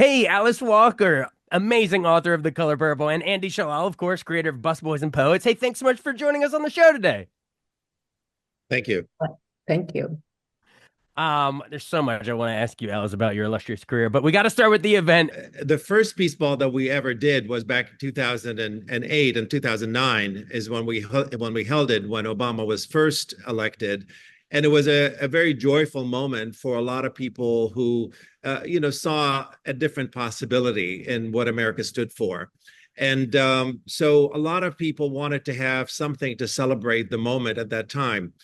Hey, Alice Walker, amazing author of The Color Purple, and Andy Shallal, of course, creator of Busboys and Poets. Hey, thanks so much for joining us on the show today. Thank you. Thank you. There's so much I want to ask you, Alice, about your illustrious career, but we got to start with the event. The first Peace Ball that we ever did was back in 2008 and 2009 is when we held it when Obama was first elected, and it was a very joyful moment for a lot of people who saw a different possibility in what America stood for. And so a lot of people wanted to have something to celebrate the moment at that time.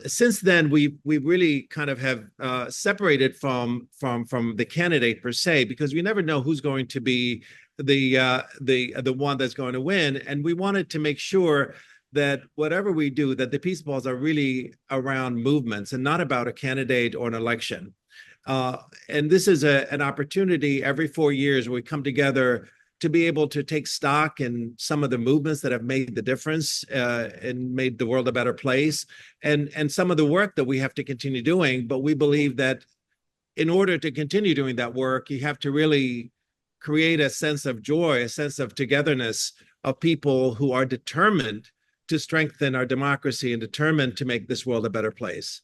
Since then, we really kind of have separated from the candidate per se, because we never know who's going to be the one that's going to win, and we wanted to make sure that whatever we do, that the peace balls are really around movements and not about a candidate or an election. And this is an opportunity every 4 years where we come together to be able to take stock in some of the movements that have made the difference and made the world a better place, and some of the work that we have to continue doing. But we believe that in order to continue doing that work, you have to really create a sense of joy, a sense of togetherness of people who are determined to strengthen our democracy and determined to make this world a better place.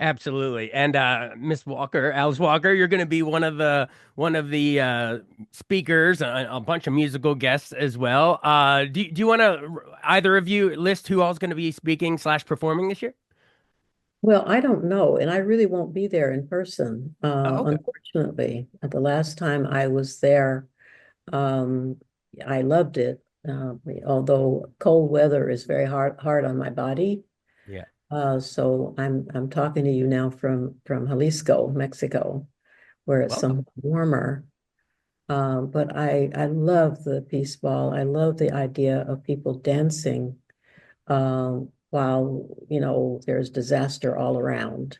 Absolutely. And Miss Walker, Alice Walker, you're going to be one of the speakers, a bunch of musical guests as well. Do you want to either of you list who all's going to be speaking slash performing this year? Well, I don't know, and I really won't be there in person, Oh, okay. unfortunately. The last time I was there, um, I loved it, although cold weather is very hard on my body. Yeah. So I'm talking to you now from Jalisco, Mexico, where it's Welcome. somewhat warmer. But I love the Peace Ball. I love the idea of people dancing while there's disaster all around.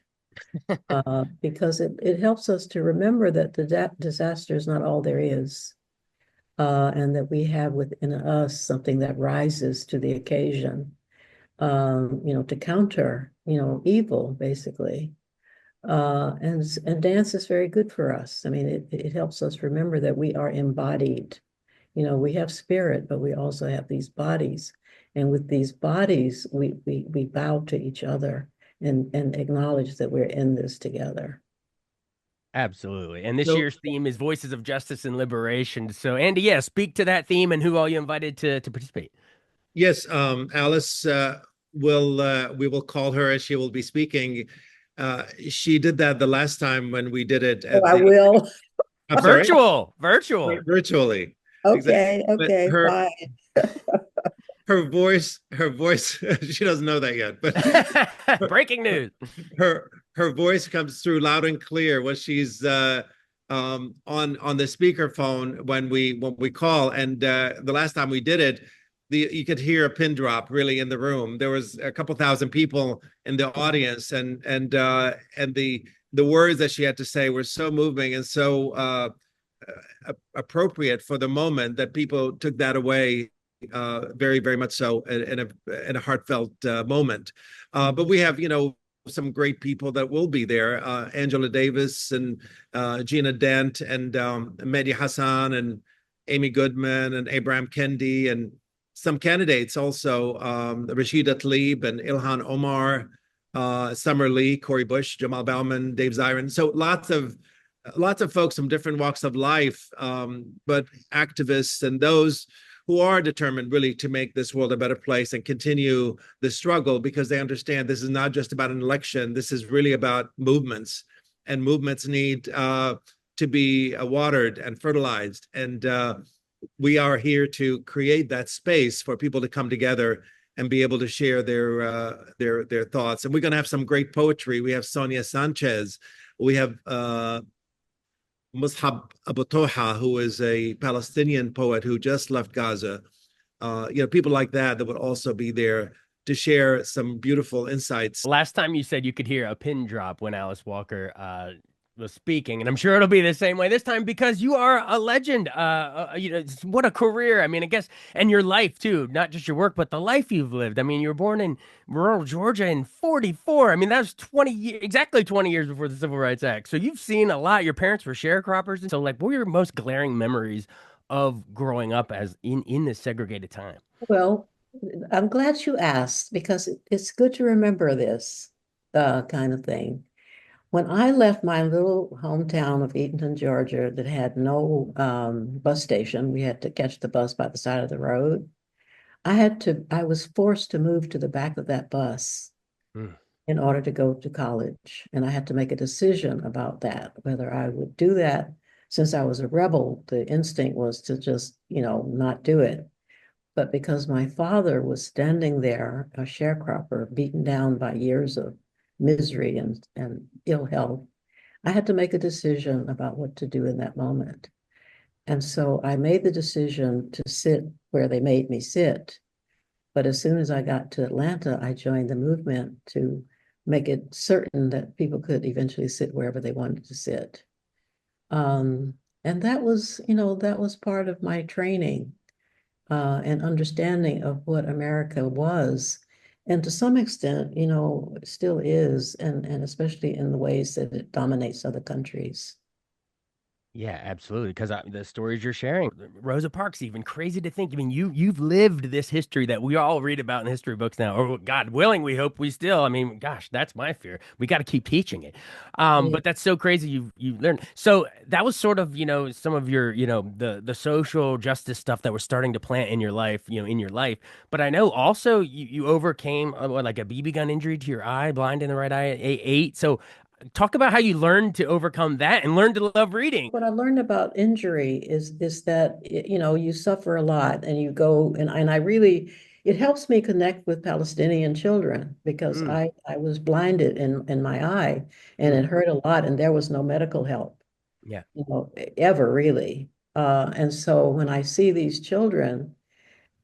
Because it helps us to remember that the disaster is not all there is, and that we have within us something that rises to the occasion, to counter, evil, basically. And dance is very good for us. I mean, it helps us remember that we are embodied. We have spirit, but we also have these bodies. And with these bodies, we bow to each other and acknowledge that we're in this together. Absolutely. And this So year's theme is Voices of Justice and Liberation. So, Andy, yeah, speak to that theme and who all you invited to participate. yes, Alice will we will call her as she will be speaking. She did that the last time when we did it Oh, at I the. will. I'm sorry, Virtual. virtually. Exactly. Okay, But okay, her fine. her voice, she doesn't know that yet, but Breaking news. her voice comes through loud and clear when she's on the speakerphone when we call. And the last time we did it, you could hear a pin drop really in the room. There was a couple thousand people in the audience, and the words that she had to say were so moving and so appropriate for the moment that people took that away very, very much so in a heartfelt moment. But we have, some great people that will be there. Angela Davis and Gina Dent and Mehdi Hassan and Amy Goodman and Abraham Kendi and some candidates also, Rashida Tlaib and Ilhan Omar, Summer Lee, Corey Bush, Jamal Bauman, Dave Zirin. So lots of folks from different walks of life, but activists and those who are determined really to make this world a better place and continue the struggle, because they understand this is not just about an election. This is really about movements, and movements need to be watered and fertilized. And we are here to create that space for people to come together and be able to share their thoughts. And we're going to have some great poetry. We have Sonia Sanchez. We have Mus'hab Abu Toha, who is a Palestinian poet who just left Gaza. People like that would also be there to share some beautiful insights. Last time you said you could hear a pin drop when Alice Walker the speaking, and I'm sure it'll be the same way this time because you are a legend. What a career. I mean, I guess, and your life too, not just your work, but the life you've lived. I mean, you were born in rural Georgia in 44. I mean, that was 20 years, exactly 20 years before the Civil Rights Act. So you've seen a lot. Your parents were sharecroppers. And so, like, what were your most glaring memories of growing up as in this segregated time? Well, I'm glad you asked because it's good to remember this kind of thing. When I left my little hometown of Eatonton, Georgia, that had no bus station, we had to catch the bus by the side of the road. I was forced to move to the back of that bus Mm, in order to go to college. And I had to make a decision about that, whether I would do that. Since I was a rebel, the instinct was to just, not do it. But because my father was standing there, a sharecropper, beaten down by years of misery and ill health, I had to make a decision about what to do in that moment. And so I made the decision to sit where they made me sit. But as soon as I got to Atlanta, I joined the movement to make it certain that people could eventually sit wherever they wanted to sit. Um, and that was part of my training and understanding of what America was. And to some extent, still is, and especially in the ways that it dominates other countries. yeah, absolutely. Because the stories you're sharing, Rosa Parks, even crazy to think. I mean, you've lived this history that we all read about in history books now. Or God willing, we hope we still. I mean, gosh, that's my fear. We got to keep teaching it. Yeah. But that's so crazy. You learned. So that was sort of some of your the social justice stuff that was starting to plant in your life. In your life. But I know also you overcame like a BB gun injury to your eye, blind in the right eye at 8. So talk about how you learned to overcome that and learn to love reading. What I learned about injury is that you suffer a lot and you go and I really it helps me connect with Palestinian children because Mm, I was blinded in my eye and mm, it hurt a lot and there was no medical help, yeah. ever really. And so when I see these children,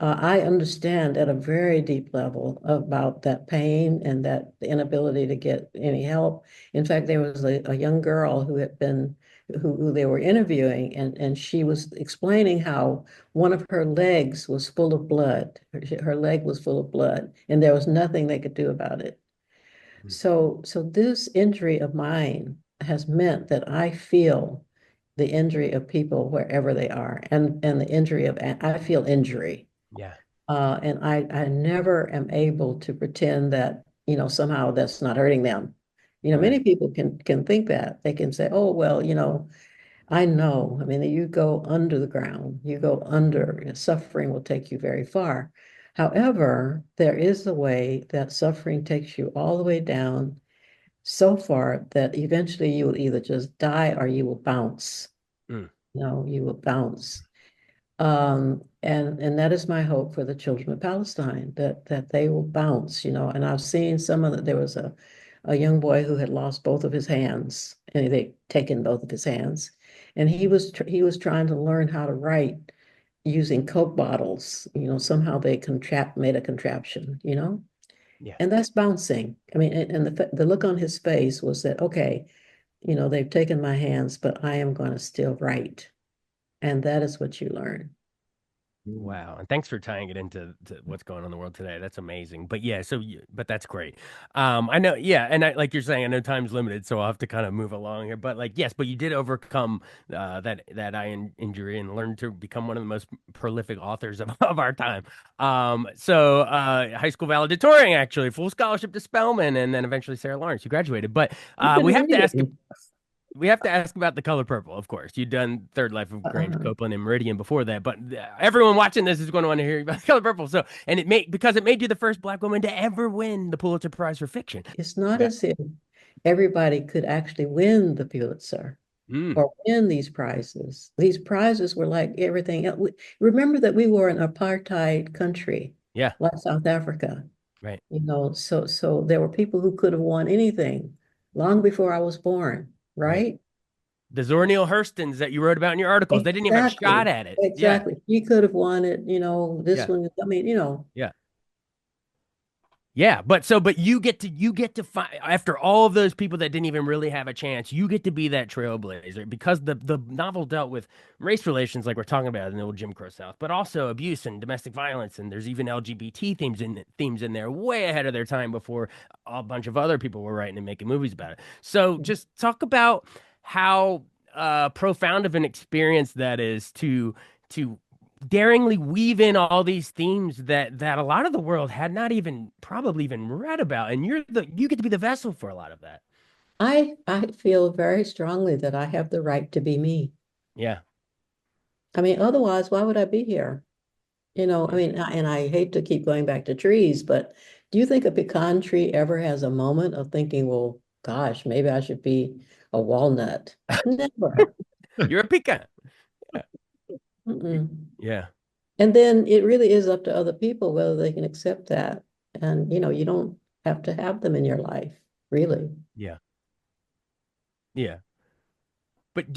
I understand at a very deep level about that pain and that the inability to get any help. In fact, there was a young girl who had been who they were interviewing, and she was explaining how one of her legs was full of blood. Her leg was full of blood, and there was nothing they could do about it. Mm, So this injury of mine has meant that I feel the injury of people wherever they are, and the injury of I feel injury. yeah. And I never am able to pretend that, somehow that's not hurting them. Many Right. people can think that. They can say, oh, well, I know. I mean, you go under the ground, you go under, suffering will take you very far. However, there is a way that suffering takes you all the way down so far that eventually you will either just die or you will bounce. Mm, You will bounce. And that is my hope for the children of Palestine, that they will bounce, and I've seen some of the, there was a young boy who had lost both of his hands, and they taken both of his hands, and he was trying to learn how to write using Coke bottles, somehow they made a contraption, yeah. and that's bouncing. I mean, and the look on his face was that, okay, they've taken my hands, but I am going to still write, and that is what you learn. Mm. Wow. And thanks for tying it into what's going on in the world today. That's amazing. But yeah, but that's great. I know, yeah, and like you're saying, I know time's limited, so I'll have to kind of move along here. But like, yes, but you did overcome that eye injury and learned to become one of the most prolific authors of, of our time. High school valedictorian, actually, full scholarship to Spelman, and then eventually Sarah Lawrence. You graduated. But I've been we have to ask reading. we have to ask about The Color Purple, of course. You've done Third Life of Grange Uh, Copeland and Meridian before that, but everyone watching this is going to want to hear about The Color Purple. So, and because it made you the first Black woman to ever win the Pulitzer Prize for fiction. it's not Yeah. as if everybody could actually win the Pulitzer Mm, or win these prizes. These prizes were like everything else. Remember that we were an apartheid country, yeah. like South Africa. Right. So there were people who could have won anything long before I was born, Right. right? The Zora Neale Hurstons that you wrote about in your articles, they didn't even have a shot Exactly. at it. Yeah. Exactly. She could have won it, this Yeah. one, I mean, Yeah. Yeah, but you get to find after all of those people that didn't even really have a chance, you get to be that trailblazer because the novel dealt with race relations like we're talking about in the old Jim Crow South, but also abuse and domestic violence, and there's even LGBT themes in there way ahead of their time before a bunch of other people were writing and making movies about it. So just talk about how profound of an experience that is to daringly weave in all these themes that a lot of the world had not even probably even read about, and you get to be the vessel for a lot of that. I feel very strongly that I have the right to be me. Yeah, I mean, otherwise, why would I be here? I yeah. mean, and I hate to keep going back to trees, but do you think a pecan tree ever has a moment of thinking, well, gosh, maybe I should be a walnut? Never. You're a pecan. Yeah. Mm-mm. Yeah, And then it really is up to other people whether they can accept that. And, you don't have to have them in your life, really. yeah, yeah. But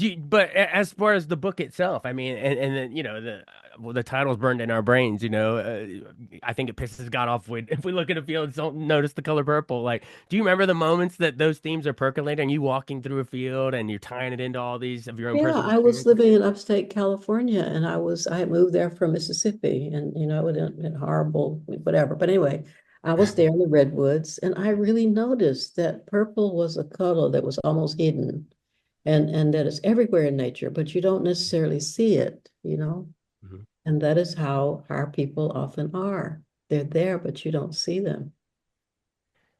as far as the book itself, I mean, and then well, the title's burned in our brains. I think it pisses God off if we look at a field and don't notice the color purple. Like, do you remember the moments that those themes are percolating? You walking through a field and you're tying it into all these of your own Yeah, personal I was experiences? living in upstate California and I had moved there from Mississippi and it had been horrible, whatever. But anyway, I was there in the redwoods and I really noticed that purple was a color that was almost hidden and that it's everywhere in nature, but you don't necessarily see it. Mhm. And that is how our people often are. They're there, but you don't see them.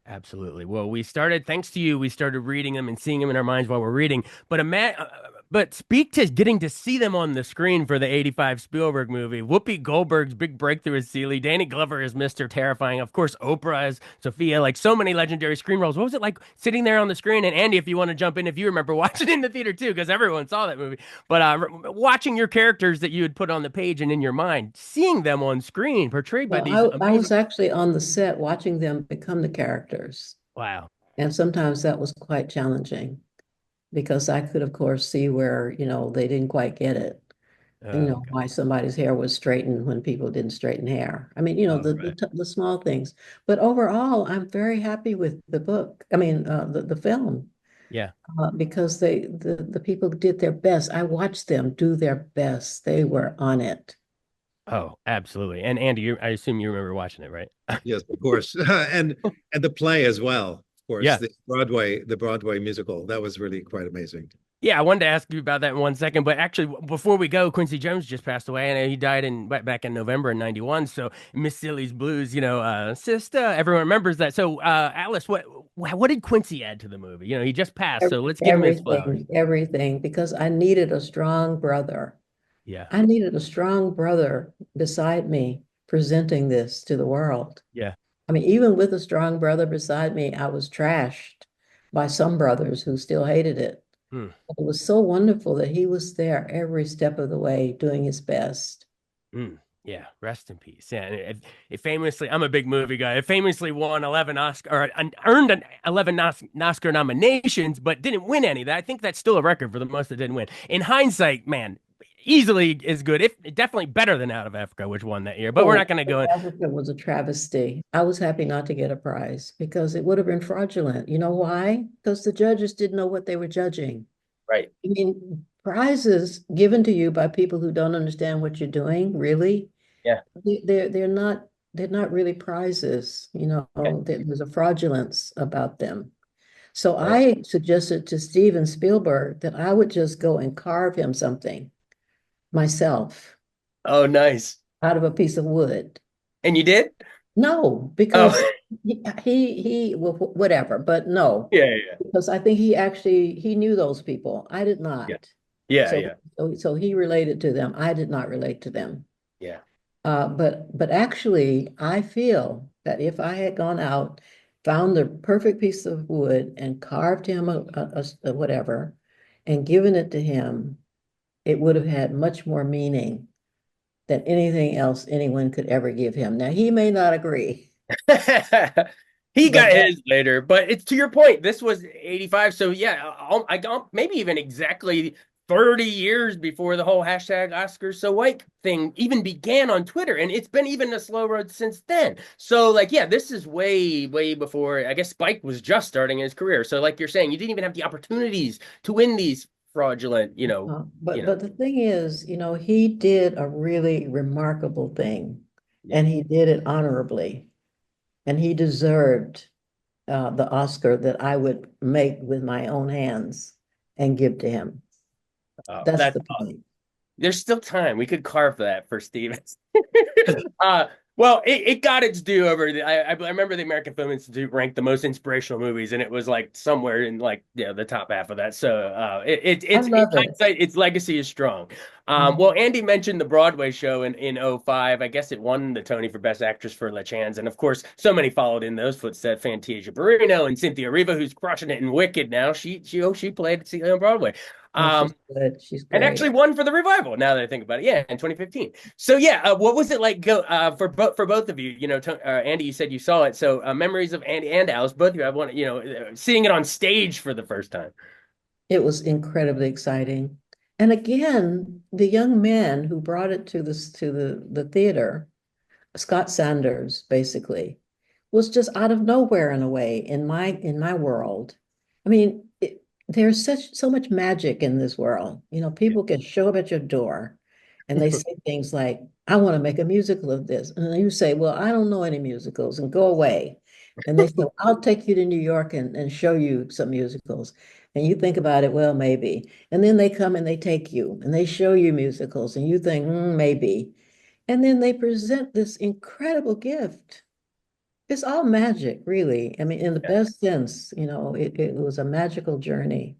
Absolutely. Well, thanks to you, we started reading them and seeing them in our minds while we're reading. But speak to getting to see them on the screen for the '85 Spielberg movie. Whoopi Goldberg's big breakthrough as Celie, Danny Glover as Mr. Terrifying, of course, Oprah as Sophia, like so many legendary screen roles. What was it like sitting there on the screen? And Andy, if you want to jump in, if you remember watching it in the theater too, because everyone saw that movie. But watching your characters that you had put on the page and in your mind, seeing them on screen portrayed by these Well, I was amazing. actually on the set watching them become the characters. Wow. And sometimes that was quite challenging because I could, of course, see where, they didn't quite get it. Oh, God. Why somebody's hair was straightened when people didn't straighten hair. I mean, Oh, the, right. the small things. But overall, I'm very happy with the book. I mean, the film, Yeah. because the people did their best. I watched them do their best. They were on it. Oh, absolutely. And Andy, I assume you remember watching it, right? Yes, of course. And the play as well, of course, Yeah. the Broadway musical. That was really quite amazing. Yeah, I wanted to ask you about that in 1 second, but actually, before we go, Quincy Jones just passed away, and he died back in November in '91. So Miss Silly's Blues, sister, everyone remembers that. So, Alice, what did Quincy add to the movie? He just passed, so let's give him his flowers. Everything, because I needed a strong brother. Yeah, I needed a strong brother beside me presenting this to the world. yeah. I mean, even with a strong brother beside me, I was trashed by some brothers who still hated it. Hmm. It was so wonderful that he was there every step of the way doing his best. Mm, yeah, rest in peace. Yeah, and it famously, I'm a big movie guy. It famously won 11 Oscar, or earned 11 Oscar nominations, but didn't win any. I think that's still a record for the most that didn't win. In hindsight, man, easily is good, if definitely better than Out of Africa, which won that year. But we're Oh, not going to go in. Africa was a travesty. I was happy not to get a prize because it would have been fraudulent. You know why? Because the judges didn't know what they were judging. Right. I mean, prizes given to you by people who don't understand what you're doing, really, Yeah. they're not really prizes. There's a fraudulence about them. So Right. I suggested to Steven Spielberg that I would just go and carve him something myself Oh, nice. out of a piece of wood. And you did? No, Oh, because well, whatever, but no, yeah, yeah, because I think he knew those people. I did yeah, not. yeah, So yeah, so he related to them. I did not relate to them. yeah. But actually, I feel that if I had gone out, found the perfect piece of wood and carved him a whatever, and given it to him, it would have had much more meaning than anything else anyone could ever give him. Now, he may not agree, He but got his later, but it's to your point. This was '85, so yeah, I maybe even exactly 30 years before the whole hashtag Oscars so white thing even began on Twitter. And it's been even a slow road since then. So, like, yeah, this is way, way before, I guess Spike was just starting his career. So, like you're saying, you didn't even have the opportunities to win these fraudulent, But the thing is, he did a really remarkable thing, yeah. and he did it honorably, and he deserved the Oscar that I would make with my own hands and give to him. That's That's the point. There's still time. We could carve that for Steven. uh, well, it got its due over. I remember the American Film Institute ranked the most inspirational movies, and it was like somewhere in like the top half of that. So I it's in love it. hindsight, its legacy is strong. Well, Mhm. Andy mentioned the Broadway show in '05. I guess it won the Tony for Best Actress for LaChanze, and of course, so many followed in those footsteps. Fantasia Barrino and Cynthia Erivo, who's crushing it in Wicked now. She played on Broadway. Oh, Um, she's good. She's and great. actually won for the revival. Now that I think about it, yeah, in 2015. So yeah, what was it like? Go for both of you. Andy, you said you saw it. So memories of Andy and Alice, both of you. I want seeing it on stage for the first time. It was incredibly exciting. And again, the young man who brought it to the theater, Scott Sanders, basically, was just out of nowhere in a way in my world. I mean, there's so much magic in this world. Yeah. People can show up at your door and they say things like, I want to make a musical of this. And then you say, well, I don't know any musicals, and go away. And they say, well, I'll take you to New York and show you some musicals. And you think about it, well, maybe. And then they come and they take you and they show you musicals and you think, maybe. And then they present this incredible gift. It's all magic, really. I mean, in the Yeah, best sense, it was a magical journey.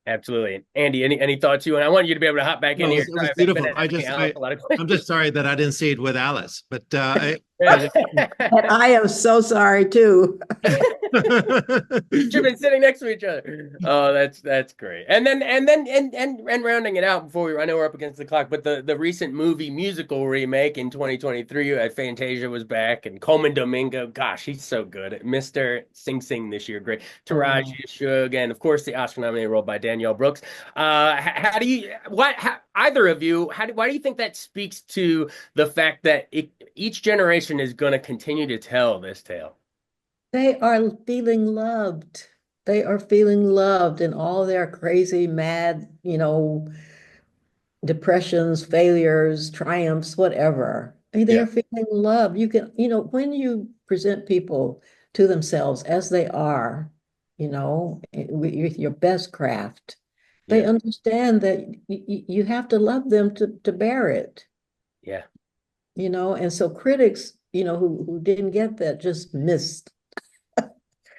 absolutely. Andy, any thoughts you? And I want you to be able to hop back in No, here. it Sorry, was I've been beautiful. asking Alice a lot of I'm just questions. sorry that I didn't see it with Alice, but Yeah. And I am so sorry too. Should have been sitting next to each other. Oh, that's great. And rounding it out before I know we're up against the clock, but the recent movie musical remake in 2023, Fantasia was back, and Coleman Domingo, gosh, he's so good. Mr. Sing Sing this year, great. Oh, Taraji Shug, and of course the Oscar-nominated role by Danielle Brooks. How do you either of you? Why do you think that speaks to the fact that each generation is going to continue to tell this tale? they are feeling loved. They are feeling loved in all their crazy, mad, depressions, failures, triumphs, whatever. I mean, they yeah, are feeling love. You can, when you present people to themselves as they are, with your best craft, they Yeah, understand that you have to love them to bear it, yeah. and so critics, who didn't get that just missed.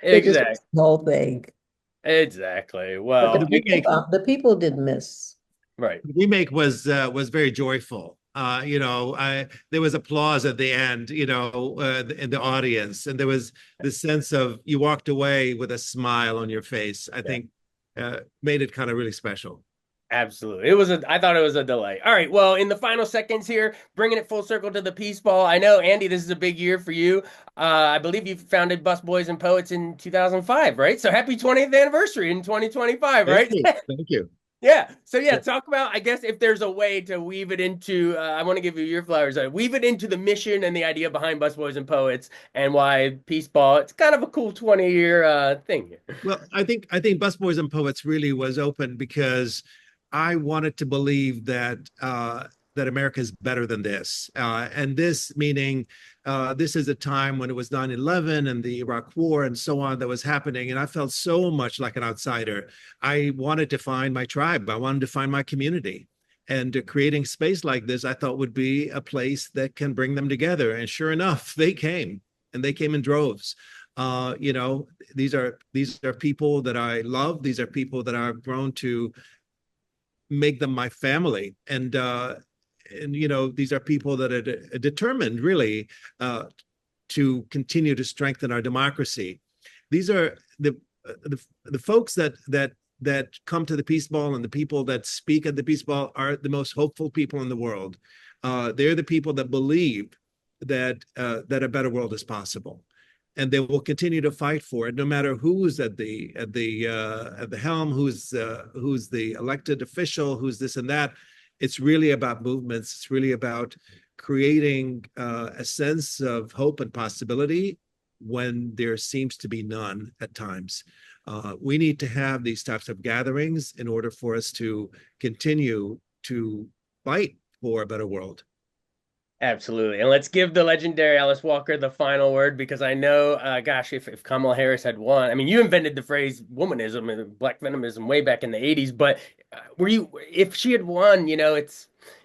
They just Exactly. missed the whole thing. Exactly. But the Well, people, the people did miss. right. the remake was very joyful. There was applause at the end, in the audience, and there was this sense of you walked away with a smile on your face. I Yeah, think made it kind of really special. absolutely. I thought it was a delay. All right. Well, in the final seconds here, bringing it full circle to the Peace Ball. I know, Andy, this is a big year for you. I believe you founded Bus Boys and Poets in 2005, right? So happy 20th anniversary in 2025, Thank right? you. Thank you. Yeah. So yeah, talk about, I guess if there's a way to weave it into, I want to give you your flowers, weave it into the mission and the idea behind Busboys and Poets and why Peace Ball, it's kind of a cool 20-year thing. Well, I think Busboys and Poets really was open because I wanted to believe that America is better than this, and this meaning this is a time when it was 9/11 and the Iraq War and so on that was happening, and I felt so much like an outsider. I wanted to find my tribe. I wanted to find my community. And creating space like this, I thought would be a place that can bring them together. And sure enough, they came, and they came in droves. You know, these are people that I love. These are people that I've grown to make them my family, and these are people that are determined really uh, to continue to strengthen our democracy. These are the folks that come to the Peace Ball, and the people that speak at the Peace Ball are the most hopeful people in the world. They're the people that believe that a better world is possible. and they will continue to fight for it, no matter who's at the helm, who's the elected official, who's this and that. It's really about movements. It's really about creating a sense of hope and possibility when there seems to be none at times. We need to have these types of gatherings in order for us to continue to fight for a better world. Absolutely. And let's give the legendary Alice Walker the final word because I know, gosh, if Kamala Harris had won, I mean, you invented the phrase womanism and black feminism way back in the 80s, but if she had won,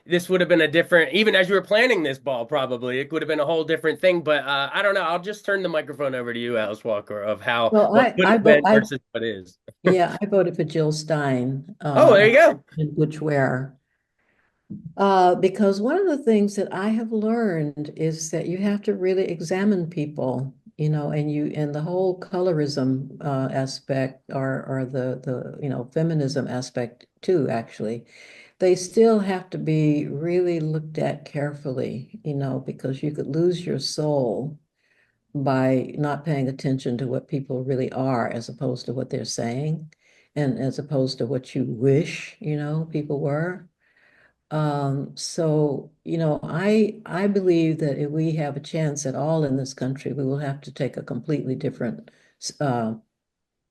this would have been a different, even as you were planning this ball, probably, it would have been a whole different thing. But I don't know. I'll just turn the microphone over to you, Alice Walker, of Well, what could have been versus what is. yeah, I voted for Jill Stein, Oh, there you go. and Butch Ware. Because one of the things that I have learned is that you have to really examine people, and the whole colorism aspect, or the feminism aspect too, actually. They still have to be really looked at carefully, because you could lose your soul by not paying attention to what people really are as opposed to what they're saying, and as opposed to what you wish, people were. So, I believe that if we have a chance at all in this country, we will have to take a completely different uh,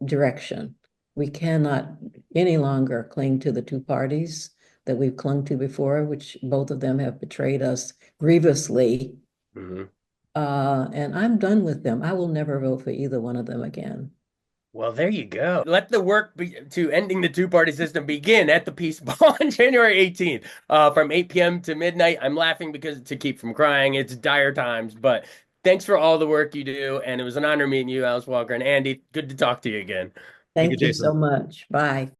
direction. We cannot any longer cling to the two parties that we've clung to before, which both of them have betrayed us grievously. Mhm. And I'm done with them. I will never vote for either one of them again. Well, there you go. Let the work to ending the two-party system begin at the Peace Ball on January 18th, from 8 p.m. to midnight. I'm laughing because to keep from crying. It's dire times, but thanks for all the work you do, and it was an honor meeting you, Alice Walker, and Andy. Good to talk to you again. Thank you, Thank you so Jason. much. Bye.